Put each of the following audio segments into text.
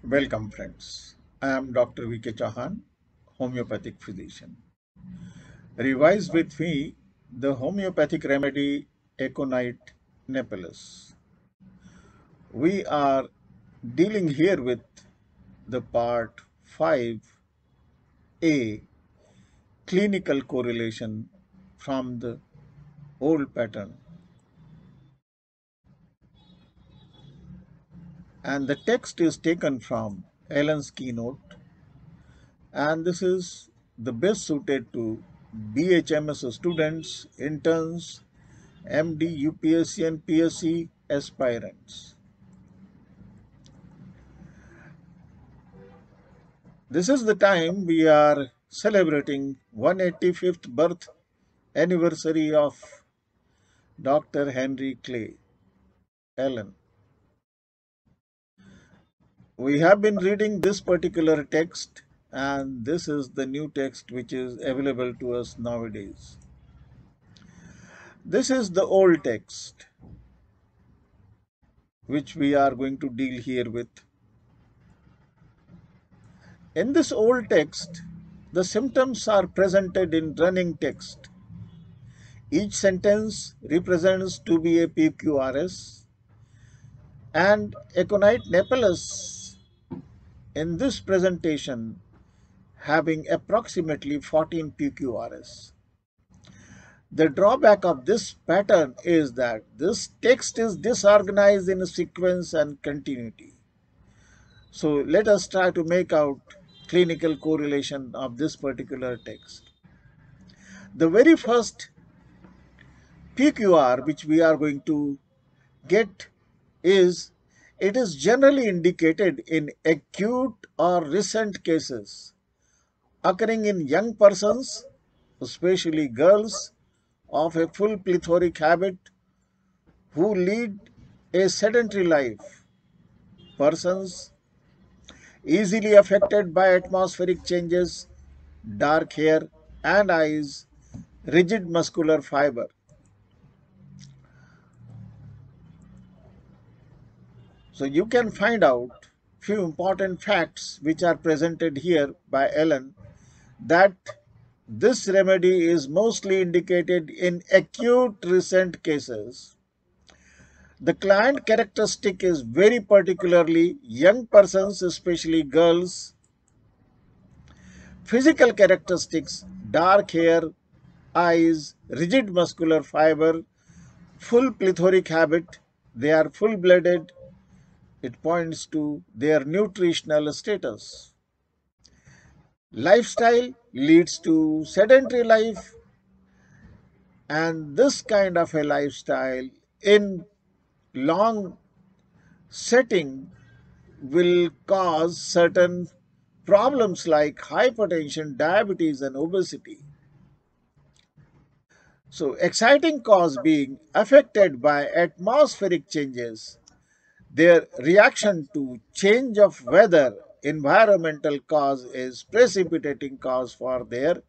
Welcome friends. I am Dr. V.K. Chauhan, homeopathic physician. Revise with me the homeopathic remedy Aconite Nepalus. We are dealing here with the part 5A, clinical correlation from the old pattern. And the text is taken from Allen's Keynote, and this is the best suited to BHMS students, interns, MD, UPSC and PSC aspirants. This is the time we are celebrating 185th birth anniversary of Dr. Henry Clay Allen. We have been reading this particular text, and this is the new text which is available to us nowadays. This is the old text which we are going to deal here with. In this old text, the symptoms are presented in running text. Each sentence represents to be a PQRS, and Aconite Nepalus in this presentation having approximately 14 PQRS. The drawback of this pattern is that this text is disorganized in sequence and continuity. So let us try to make out clinical correlation of this particular text. The very first PQR which we are going to get is it is generally indicated in acute or recent cases occurring in young persons, especially girls, of a full plethoric habit who lead a sedentary life, persons easily affected by atmospheric changes, dark hair and eyes, rigid muscular fiber. So you can find out few important facts which are presented here by Allen, that this remedy is mostly indicated in acute recent cases. The client characteristic is very particularly young persons, especially girls. Physical characteristics: dark hair, eyes, rigid muscular fiber, full plethoric habit. They are full-blooded. It points to their nutritional status. Lifestyle leads to sedentary life, and this kind of a lifestyle in long setting will cause certain problems like hypertension, diabetes and obesity. So exciting cause being affected by atmospheric changes, their reaction to change of weather, environmental cause is precipitating cause for their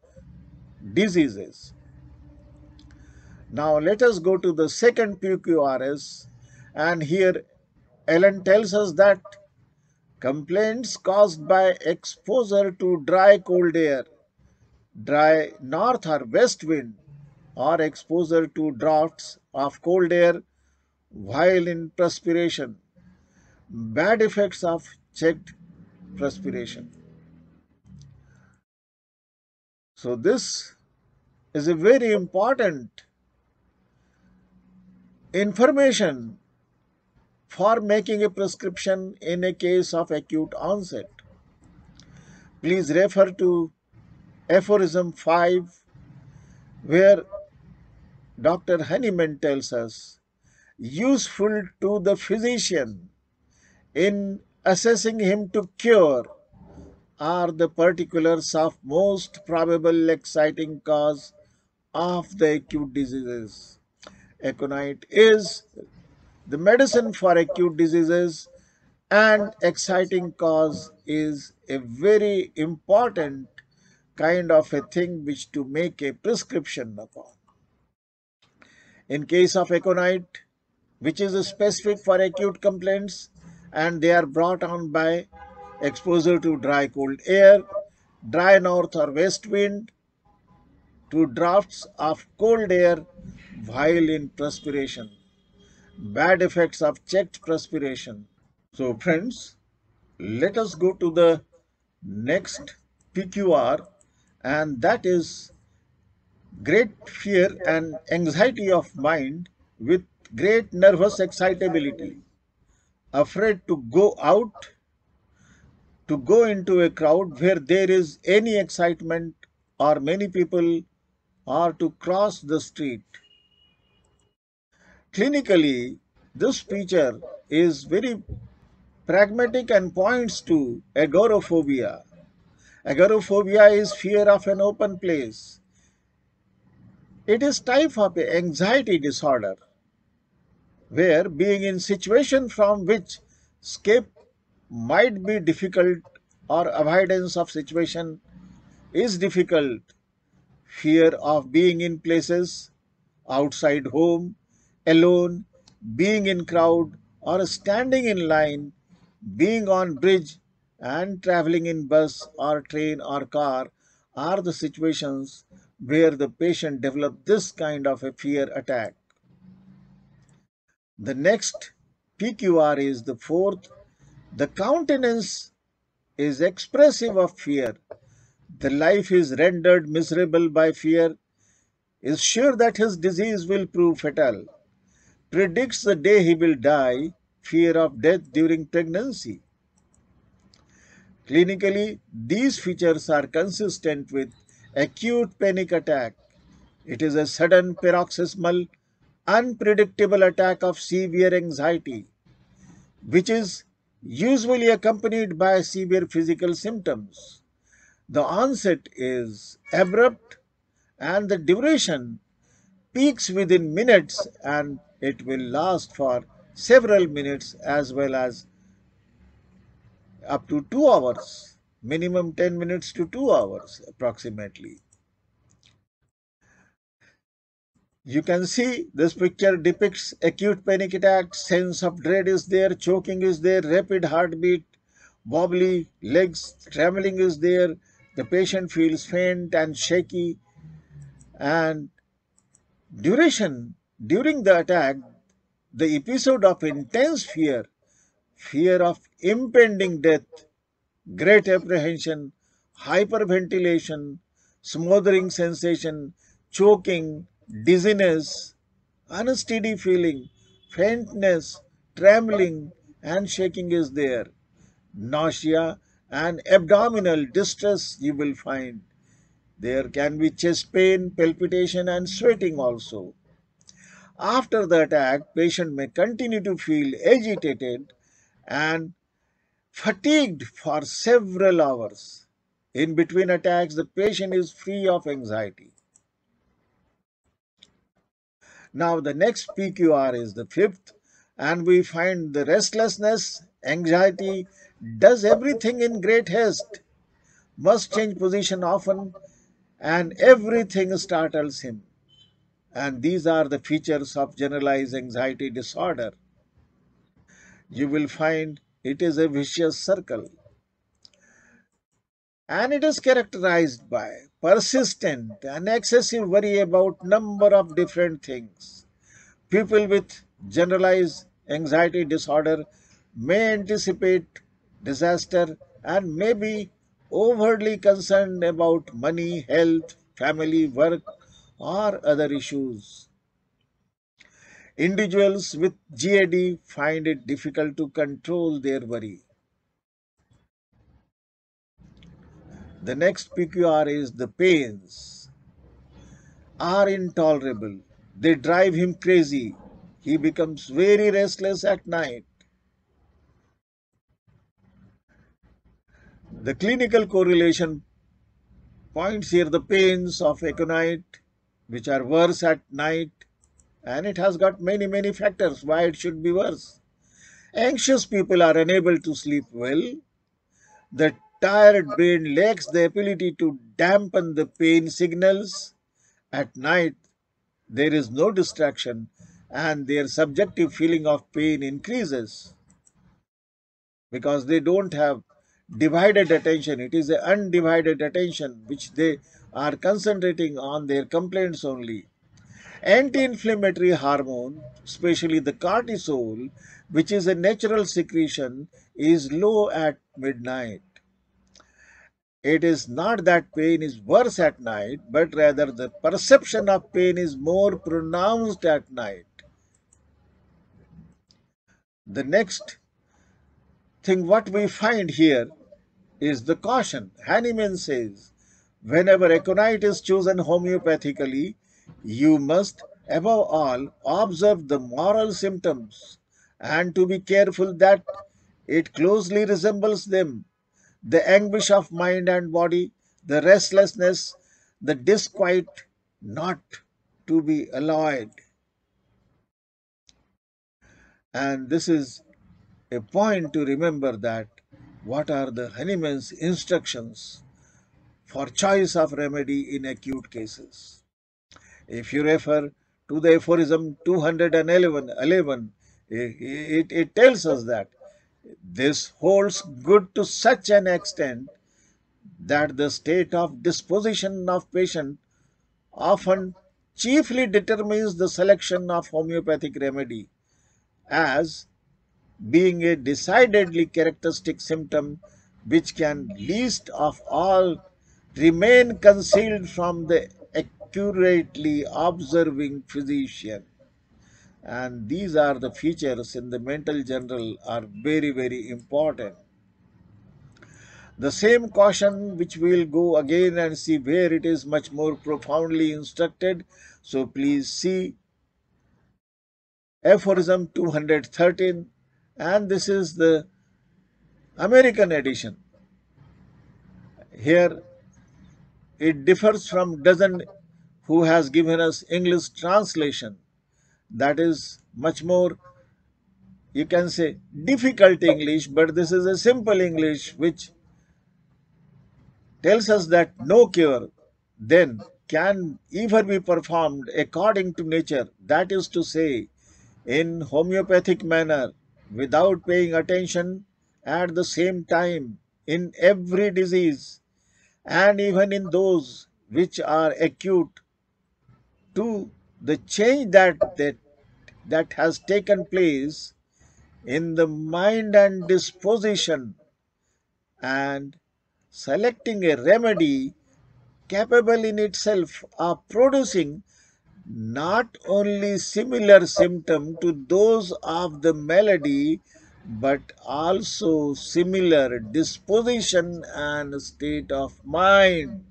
diseases. Now let us go to the second PQRS, and here Allen tells us that complaints caused by exposure to dry cold air, dry north or west wind, or exposure to draughts of cold air while in perspiration, bad effects of checked perspiration. So this is a very important information for making a prescription in a case of acute onset. Please refer to aphorism 5, where Dr. Hahnemann tells us, useful to the physician in assessing him to cure are the particulars of most probable exciting cause of the acute diseases. Aconite is the medicine for acute diseases, and exciting cause is a very important kind of a thing which to make a prescription upon. In case of aconite, which is specific for acute complaints, and they are brought on by exposure to dry cold air, dry north or west wind, to drafts of cold air while in perspiration, bad effects of checked perspiration. So friends, let us go to the next PQR, and that is great fear and anxiety of mind with great nervous excitability, afraid to go out, to go into a crowd where there is any excitement or many people, or to cross the street. Clinically, this feature is very pragmatic and points to agoraphobia. Agoraphobia is fear of an open place. It is type of anxiety disorder where being in situation from which escape might be difficult or avoidance of situation is difficult. Fear of being in places outside home, alone, being in crowd or standing in line, being on bridge and traveling in bus or train or car are the situations where the patient develop this kind of a fear attack. The next PQR is the fourth. The countenance is expressive of fear. The life is rendered miserable by fear, is sure that his disease will prove fatal, predicts the day he will die, fear of death during pregnancy. Clinically, these features are consistent with acute panic attack. It is a sudden paroxysmal, unpredictable attack of severe anxiety, which is usually accompanied by severe physical symptoms. The onset is abrupt and the duration peaks within minutes, and it will last for several minutes as well as up to 2 hours, minimum 10 minutes to 2 hours approximately. You can see this picture depicts acute panic attack, sense of dread is there, choking is there, rapid heartbeat, wobbly legs, trembling is there, the patient feels faint and shaky, and during the attack, the episode of intense fear, fear of impending death, great apprehension, hyperventilation, smothering sensation, choking, dizziness, unsteady feeling, faintness, trembling, and shaking is there. Nausea and abdominal distress you will find. There can be chest pain, palpitation, and sweating also. After the attack, patient may continue to feel agitated and fatigued for several hours. In between attacks, the patient is free of anxiety. Now, the next PQR is the fifth, and we find the restlessness, anxiety, does everything in great haste, must change position often, and everything startles him. And these are the features of generalized anxiety disorder. You will find it is a vicious circle. And it is characterized by persistent and excessive worry about number of different things. People with generalized anxiety disorder may anticipate disaster and may be overly concerned about money, health, family, work, or other issues. Individuals with GAD find it difficult to control their worry. The next PQR is the pains are intolerable. They drive him crazy. He becomes very restless at night. The clinical correlation points here the pains of aconite, which are worse at night, and it has got many factors why it should be worse. Anxious people are unable to sleep well. The tired brain lacks the ability to dampen the pain signals. At night, there is no distraction and their subjective feeling of pain increases because they don't have divided attention. It is an undivided attention which they are concentrating on their complaints only. Anti-inflammatory hormone, especially the cortisol, which is a natural secretion, is low at midnight. It is not that pain is worse at night, but rather the perception of pain is more pronounced at night. The next thing what we find here is the caution. Hahnemann says, whenever aconite is chosen homeopathically, you must above all observe the moral symptoms and to be careful that it closely resembles them. The anguish of mind and body, the restlessness, the disquiet, not to be alloyed. And this is a point to remember that what are the Hahnemann's instructions for choice of remedy in acute cases. If you refer to the aphorism 211, it tells us that this holds good to such an extent that the state of disposition of patient often chiefly determines the selection of homeopathic remedy as being a decidedly characteristic symptom which can least of all remain concealed from the accurately observing physician. And these are the features in the mental journal are very, very important. The same caution which we will go again and see where it is much more profoundly instructed. So please see aphorism 213, and this is the American edition. Here it differs from dozen who has given us English translation. That is much more, you can say, difficult English, but this is a simple English which tells us that no cure then can ever be performed according to nature, that is to say, in homeopathic manner, without paying attention at the same time in every disease, and even in those which are acute, to the change that has taken place in the mind and disposition, and selecting a remedy capable in itself of producing not only similar symptom to those of the malady, but also similar disposition and state of mind.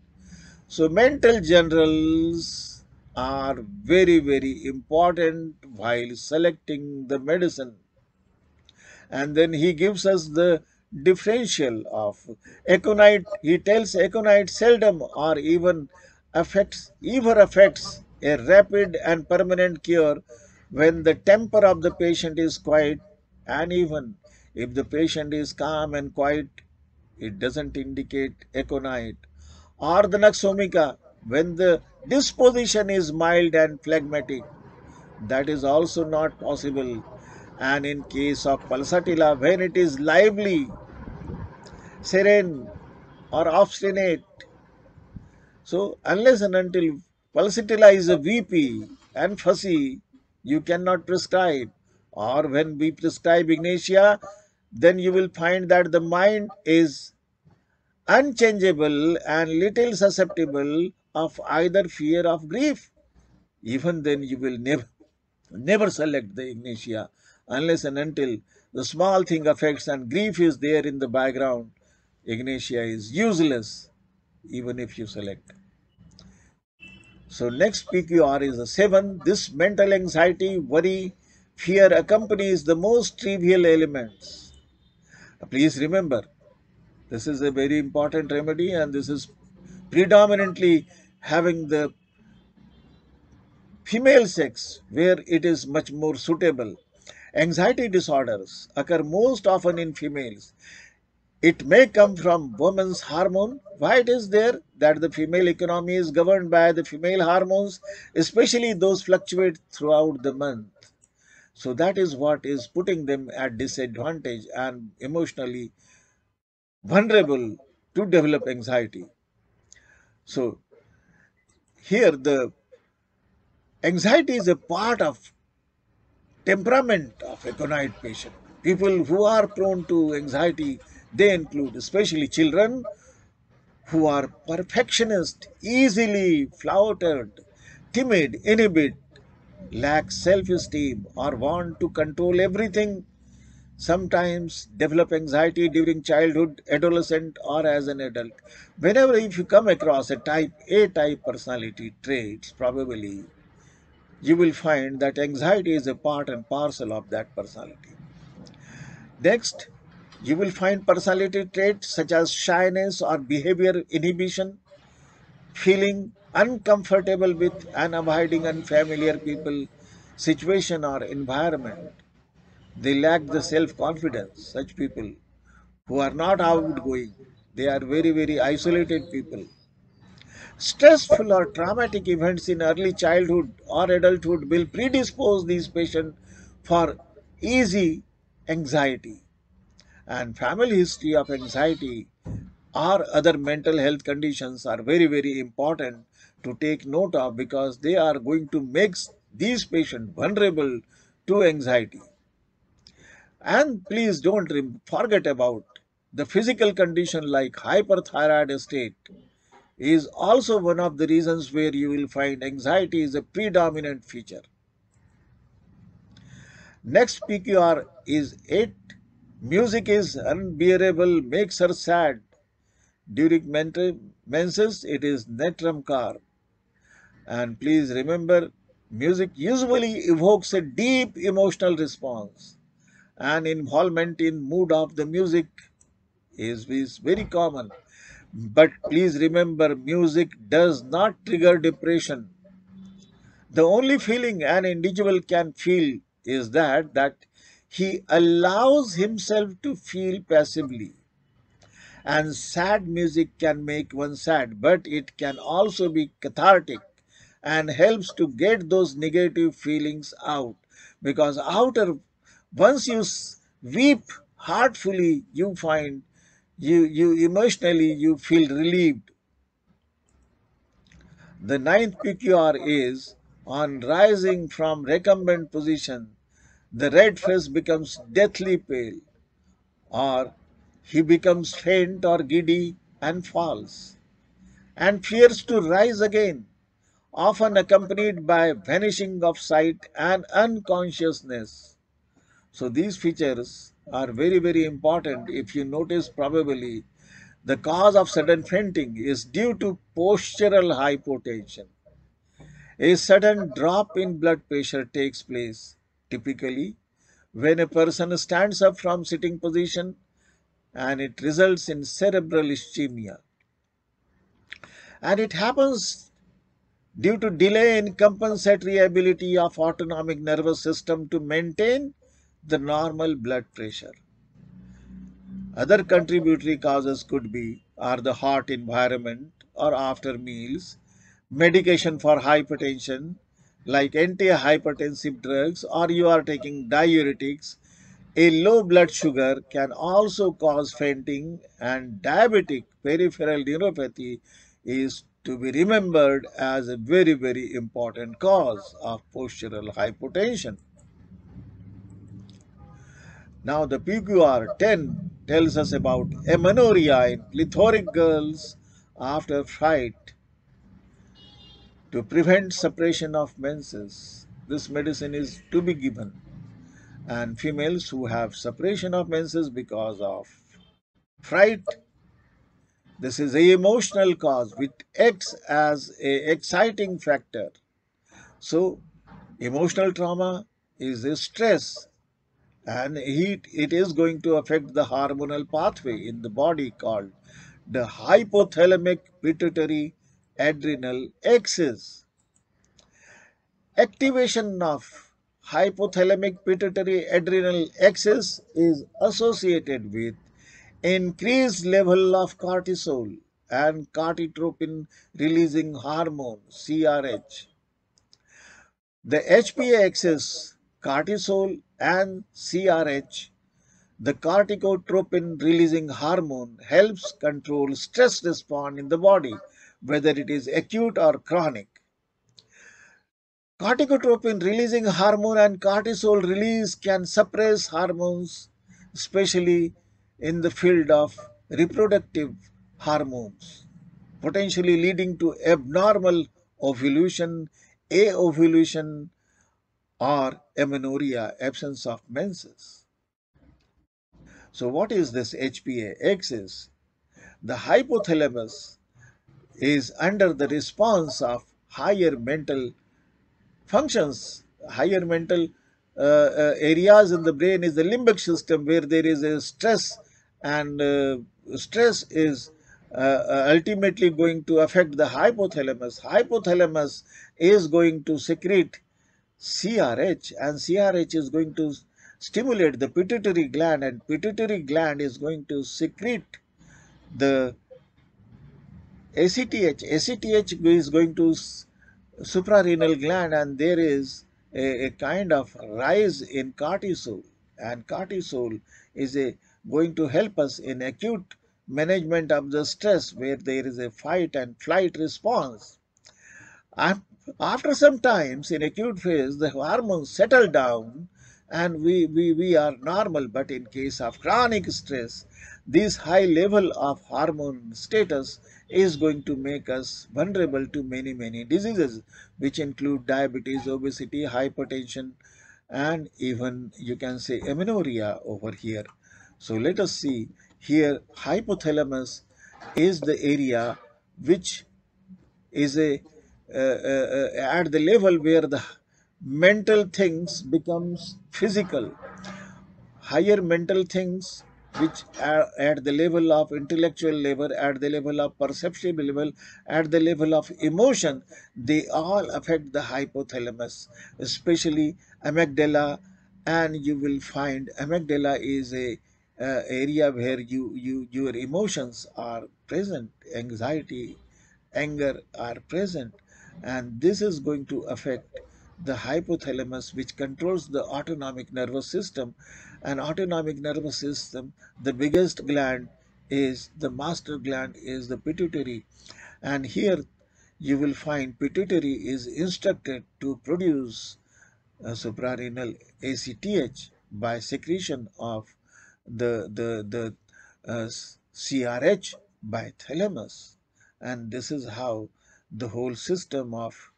So mental generals are very, very important while selecting the medicine. And then he gives us the differential of aconite. He tells aconite seldom or even affects a rapid and permanent cure when the temper of the patient is quiet, and even if the patient is calm and quiet, it doesn't indicate aconite. Or the naxomica, when the disposition is mild and phlegmatic, that is also not possible. And in case of pulsatilla, when it is lively, serene, or obstinate, so unless and until pulsatilla is a weepy and fussy, you cannot prescribe. Or when we prescribe ignatia, then you will find that the mind is unchangeable and little susceptible of either fear of grief. Even then you will never select the ignatia unless and until the small thing affects and grief is there in the background. Ignatia is useless even if you select. So next PQR is the 7. This mental anxiety, worry, fear accompanies the most trivial elements. Please remember, this is a very important remedy, and this is predominantly having the female sex where it is much more suitable. Anxiety disorders occur most often in females. It may come from woman's hormone. Why it is there? That the female economy is governed by the female hormones, especially those fluctuate throughout the month. So that is what is putting them at disadvantage and emotionally vulnerable to develop anxiety. So here the anxiety is a part of temperament of aconite patient. People who are prone to anxiety, they include especially children who are perfectionist, easily flattered, timid, inhibit, lack self-esteem, or want to control everything, sometimes develop anxiety during childhood, adolescent, or as an adult. Whenever if you come across A type personality traits, probably you will find that anxiety is a part and parcel of that personality. Next, you will find personality traits such as shyness or behavior inhibition, feeling uncomfortable with and avoiding unfamiliar people, situation, or environment. They lack the self-confidence. Such people who are not outgoing, they are very, very isolated people. Stressful or traumatic events in early childhood or adulthood will predispose these patients for easy anxiety. And family history of anxiety or other mental health conditions are very, very important to take note of, because they are going to make these patients vulnerable to anxiety. And please don't forget about the physical condition like hyperthyroid state is also one of the reasons where you will find anxiety is a predominant feature. Next PQR is 8. Music is unbearable, makes her sad. During menses, it is natrum car. And please remember, music usually evokes a deep emotional response, and involvement in mood of the music is very common. But please remember, music does not trigger depression. The only feeling an individual can feel is that he allows himself to feel passively. And sad music can make one sad, but it can also be cathartic and helps to get those negative feelings out. Because once you weep heartfully, you find you emotionally you feel relieved. The ninth PQR is on rising from recumbent position, the red face becomes deathly pale, or he becomes faint or giddy and falls, and fears to rise again, often accompanied by vanishing of sight and unconsciousness. So these features are very, very important. If you notice, probably the cause of sudden fainting is due to postural hypotension. A sudden drop in blood pressure takes place, typically when a person stands up from sitting position, and it results in cerebral ischemia. And it happens due to delay in compensatory ability of autonomic nervous system to maintain the normal blood pressure. Other contributory causes could be are the hot environment or after meals, medication for hypertension like antihypertensive drugs, or you are taking diuretics. A low blood sugar can also cause fainting, and diabetic peripheral neuropathy is to be remembered as a very, very important cause of postural hypotension. Now the PQR 10 tells us about amenorrhea in plethoric girls after fright to prevent suppression of menses. This medicine is to be given, and females who have suppression of menses because of fright, this is a emotional cause which acts as a exciting factor. So emotional trauma is a stress, and it is going to affect the hormonal pathway in the body called the hypothalamic pituitary adrenal axis. Activation of hypothalamic pituitary adrenal axis is associated with increased level of cortisol and corticotropin releasing hormone CRH. The HPA axis, cortisol and CRH, The corticotropin releasing hormone helps control stress response in the body, whether it is acute or chronic. Corticotropin releasing hormone and cortisol release can suppress hormones, especially in the field of reproductive hormones, potentially leading to abnormal ovulation, aovulation, or amenorrhea, absence of menses. So what is this HPA axis? The hypothalamus is under the response of higher mental functions. Higher mental areas in the brain is the limbic system, where there is a stress, and stress is ultimately going to affect the hypothalamus. Hypothalamus is going to secrete CRH, and CRH is going to stimulate the pituitary gland, and pituitary gland is going to secrete the ACTH. ACTH is going to suprarenal gland, and there is a kind of rise in cortisol, and cortisol is going to help us in acute management of the stress, where there is a fight and flight response. After some times in acute phase, the hormones settle down and we are normal. But in case of chronic stress, this high level of hormone status is going to make us vulnerable to many diseases, which include diabetes, obesity, hypertension, and even you can say amenorrhea over here. So let us see here. Hypothalamus is the area which is at the level where the mental things becomes physical. Higher mental things, which are at the level of intellectual level, at the level of perceptual level, at the level of emotion, they all affect the hypothalamus, especially amygdala. And you will find amygdala is a area where your emotions are present, anxiety, anger are present, and this is going to affect the hypothalamus, which controls the autonomic nervous system. And autonomic nervous system, the biggest gland is the master gland is the pituitary, and here you will find pituitary is instructed to produce suprarenal ACTH by secretion of the CRH by thalamus. And this is how the whole system of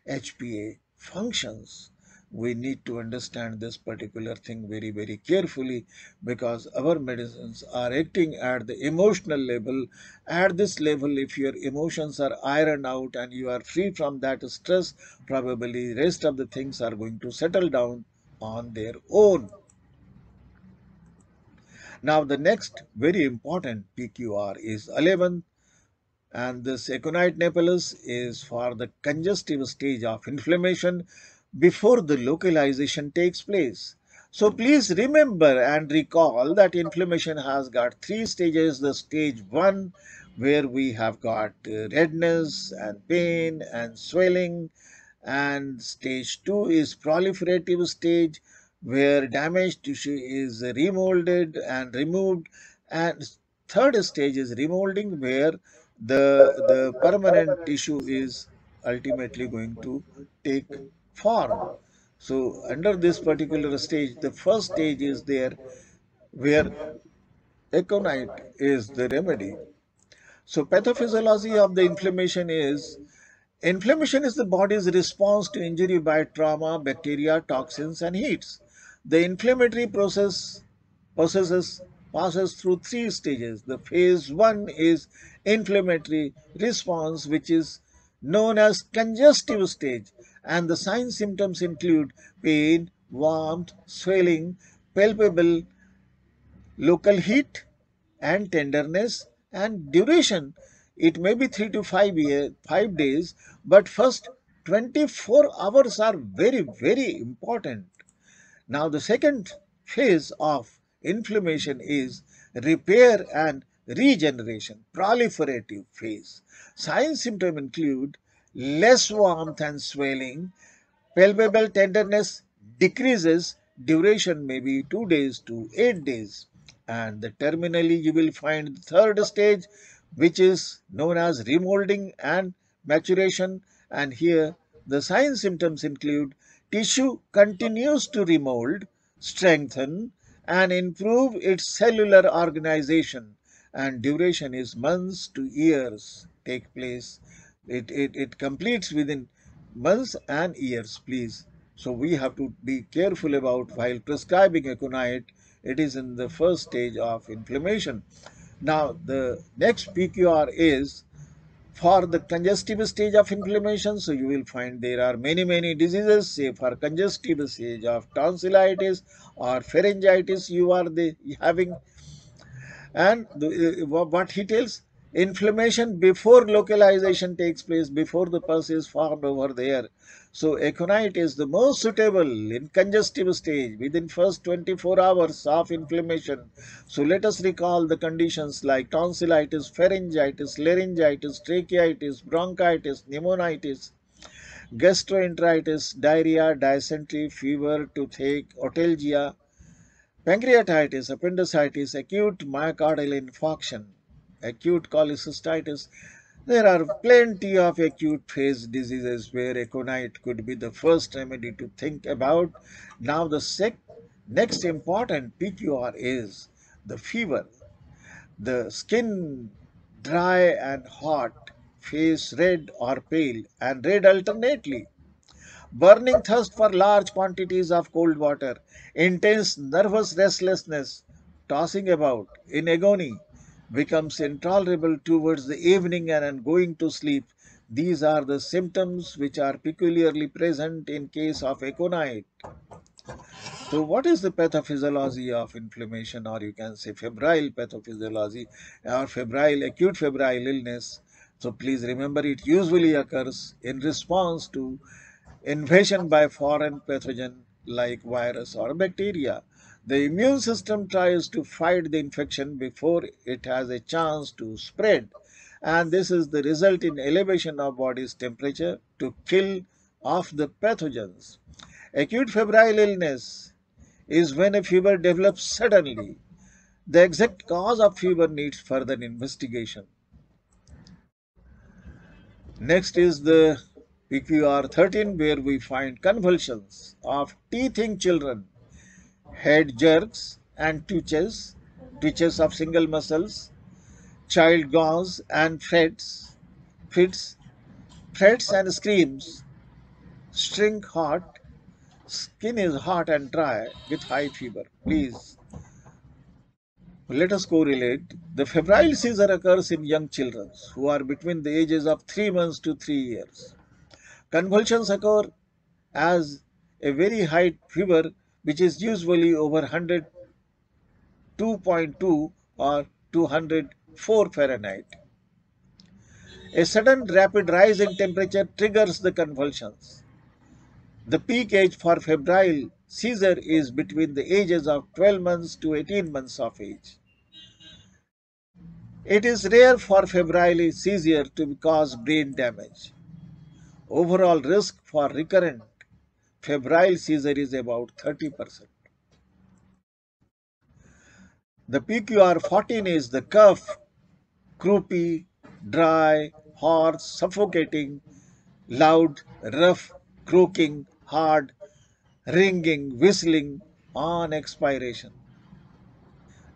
HPA functions. We need to understand this particular thing very carefully, because our medicines are acting at the emotional level. At this level, if your emotions are ironed out and you are free from that stress, probably rest of the things are going to settle down on their own. Now the next very important PQR is 11, and this Aconite napellus is for the congestive stage of inflammation before the localization takes place. So please remember and recall that inflammation has got three stages. The stage 1, where we have got redness and pain and swelling, and stage 2 is proliferative stage, where damaged tissue is remolded and removed, and third stage is remolding, where the permanent tissue is ultimately going to take form. So under this particular stage, the first stage is there, where aconite is the remedy. So pathophysiology of the inflammation is the body's response to injury by trauma, bacteria, toxins, and heats. The inflammatory processes passes through three stages. The phase 1 is inflammatory response, which is known as congestive stage, and the signs symptoms include pain, warmth, swelling, palpable local heat, and tenderness, and duration. It may be 3 to 5 days, but first 24 hours are very important. Now the second phase of inflammation is repair and regeneration, proliferative phase. Signs symptoms include less warmth and swelling, palpable tenderness decreases, duration may be 2 days to 8 days. And the terminally you will find the third stage, which is known as remolding and maturation. And here the sign symptoms include tissue continues to remold, strengthen, and improve its cellular organization, and duration is months to years take place. It completes within months and years, please. So we have to be careful about while prescribing Aconite. It is in the first stage of inflammation. Now the next PQR is for the congestive stage of inflammation. So you will find there are many diseases. Say for congestive stage of tonsillitis or pharyngitis you are having, and what he tells, inflammation before localization takes place, before the pus is formed over there. So Aconite is the most suitable in congestive stage within first 24 hours of inflammation. So let us recall the conditions like tonsillitis, pharyngitis, laryngitis, tracheitis, bronchitis, pneumonitis, gastroenteritis, diarrhea, dysentery, fever, toothache, otalgia, pancreatitis, appendicitis, acute myocardial infarction, acute cholecystitis. There are plenty of acute phase diseases where Aconite could be the first remedy to think about. Now the next important PQR is the fever. The skin dry and hot, face red or pale and red alternately, burning thirst for large quantities of cold water, intense nervous restlessness, tossing about in agony, becomes intolerable towards the evening and going to sleep. These are the symptoms which are peculiarly present in case of Aconite. So what is the pathophysiology of inflammation, or you can say febrile pathophysiology or febrile, acute febrile illness? So please remember, it usually occurs in response to invasion by foreign pathogen like virus or bacteria. The immune system tries to fight the infection before it has a chance to spread, and this is the result in elevation of body's temperature to kill off the pathogens. Acute febrile illness is when a fever develops suddenly. The exact cause of fever needs further investigation. Next is the PQR 13, where we find convulsions of teething children, head jerks and twitches of single muscles, child gaws and fits, frets and screams, string hot, skin is hot and dry with high fever. Please let us correlate. The febrile seizure occurs in young children who are between the ages of 3 months to 3 years. Convulsions occur as a very high fever, which is usually over 102.2 or 204 Fahrenheit. A sudden rapid rise in temperature triggers the convulsions. The peak age for febrile seizure is between the ages of 12 months to 18 months of age. It is rare for febrile seizure to cause brain damage. Overall risk for recurrent febrile seizure is about 30%. The PQR 14 is the cough, croupy, dry, hoarse, suffocating, loud, rough, croaking, hard, ringing, whistling on expiration.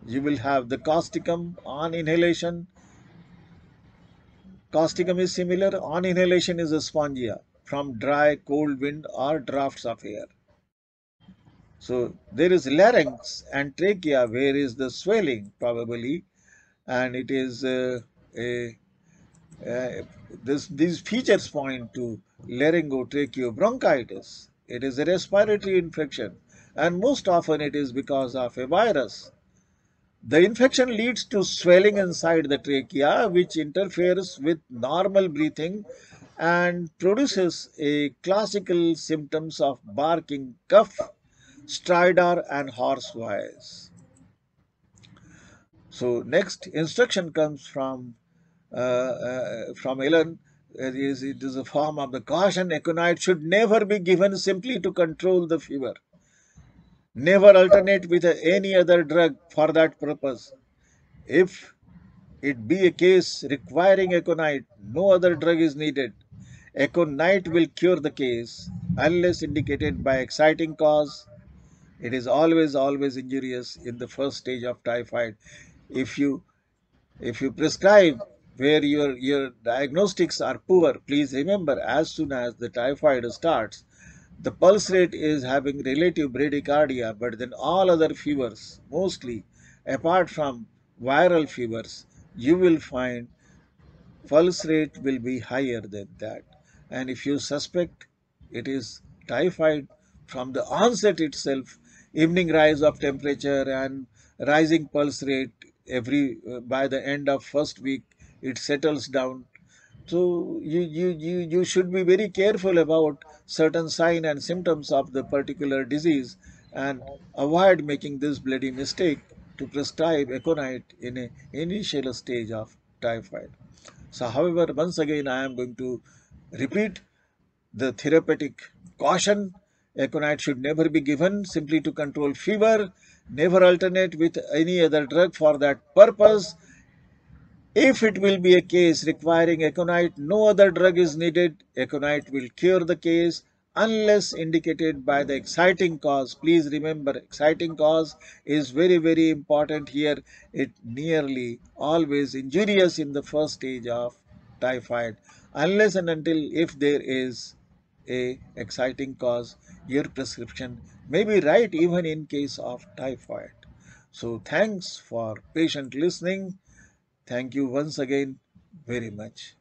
You will have the causticum on inhalation. Causticum is similar. On inhalation is a spongia from dry, cold wind or drafts of air. So there is larynx and trachea where is the swelling probably, and it is a these features point to laryngotracheobronchitis. It is a respiratory infection, and most often it is because of a virus. The infection leads to swelling inside the trachea, which interferes with normal breathing and produces a classical symptoms of barking cough, stridor, and hoarse voice. So next instruction comes from Ellen. It is a form of the caution. Aconite should never be given simply to control the fever. Never alternate with any other drug for that purpose. If it be a case requiring aconite, no other drug is needed. Aconite will cure the case unless indicated by exciting cause. It is always injurious in the first stage of typhoid. If you prescribe where your diagnostics are poor, please remember, as soon as the typhoid starts, the pulse rate is having relative bradycardia, but then all other fevers, mostly apart from viral fevers, you will find pulse rate will be higher than that. And if you suspect it is typhoid from the onset itself, evening rise of temperature and rising pulse rate every by the end of first week, it settles down. So you should be very careful about certain signs and symptoms of the particular disease and avoid making this bloody mistake to prescribe aconite in an initial stage of typhoid. So, however, once again, I am going to repeat the therapeutic caution. Aconite should never be given simply to control fever, never alternate with any other drug for that purpose. If it will be a case requiring aconite, no other drug is needed. Aconite will cure the case unless indicated by the exciting cause. Please remember, exciting cause is very important here. It nearly always injurious in the first stage of typhoid. Unless and until if there is a exciting cause, your prescription may be right even in case of typhoid. So thanks for patient listening. Thank you once again very much.